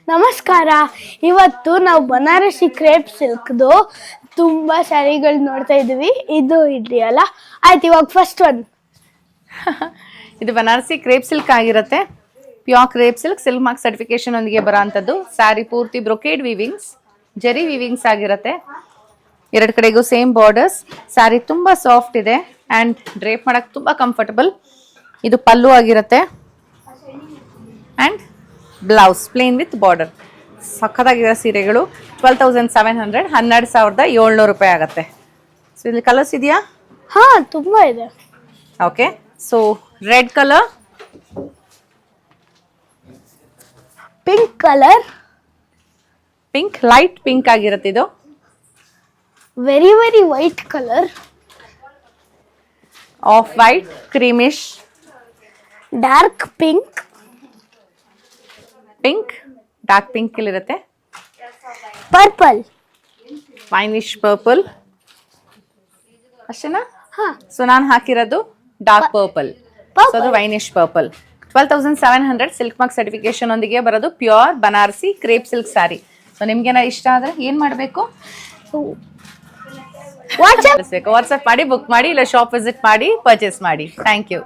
ನಮಸ್ಕಾರ. ಇವತ್ತು ನಾವು ಬನಾರಸಿ ಕ್ರೇಪ್ ಸಿಲ್ಕ್ದು ತುಂಬಾ ಸ್ಯಾರಿಗಳು ನೋಡ್ತಾ ಇದೀವಿ. ಇದು ಇದೆಯಲ್ಲ, ಆಯ್ತು ಇವಾಗ ಫಸ್ಟ್ ಒನ್. ಇದು ಬನಾರಸಿ ಕ್ರೇಪ್ ಸಿಲ್ಕ್ ಆಗಿರುತ್ತೆ. Pure crepe silk silk mark certification ಒಂದಿಗೆ ಬರೋಂಥದ್ದು. ಸ್ಯಾರಿ ಪೂರ್ತಿ ಬ್ರೊಕೇಡ್ ವಿವಿಂಗ್ಸ್, ಜರಿ ವಿವಿಂಗ್ಸ್ ಆಗಿರುತ್ತೆ. ಎರಡು ಕಡೆಗೂ ಸೇಮ್ ಬಾರ್ಡರ್ಸ್. ಸ್ಯಾರಿ ತುಂಬಾ ಸಾಫ್ಟ್ ಇದೆ ಅಂಡ್ ಡ್ರೇಪ್ ಮಾಡಕ್ ತುಂಬಾ ಕಂಫರ್ಟಬಲ್. ಇದು ಪಲ್ಲು ಆಗಿರುತ್ತೆ and blouse plain with border. ಸಖತ್ತಾಗಿರೋ ಸೀರೆಗಳು 12,700, 12,700 ರೂಪಾಯಿ ಆಗುತ್ತೆ. ಸೊ ಇಲ್ಲಿ ಕಲರ್ಸ್ ಇದೆಯಾ? ಹಾ, ತುಂಬಾ ಇದೆ. Okay, so red colour, pink colour, pink light pink ಆಗಿರುತ್ತೆ. ಇದು very very white colour, off white, creamish, dark pink, pink dark pink ಇರುತ್ತೆ, ಪರ್ಪಲ್, ವೈನಿಶ್ ಪರ್ಪಲ್. ಅಷ್ಟೇನಾ? ಹಾ. ಸೊ ನಾನು ಹಾಕಿರೋದು ಡಾರ್ಕ್ ಪರ್ಪಲ್. ಸೊ ಅದು winish purple. 12,700 silk mark certification ಒಂದಿಗೆ ಬರೋದು pure Banarasi crepe silk sari. So ನಿಮ್ಗೇನ ಇಷ್ಟ ಆದ್ರೆ ಏನ್ ಮಾಡಬೇಕು? ವಾಟ್ಸ್ಆಪ್ ಮಾಡಿ, ಬುಕ್ ಮಾಡಿ, ಇಲ್ಲ ಶಾಪ್ ವಿಸಿಟ್ ಮಾಡಿ ಪರ್ಚೇಸ್ ಮಾಡಿ. Thank you.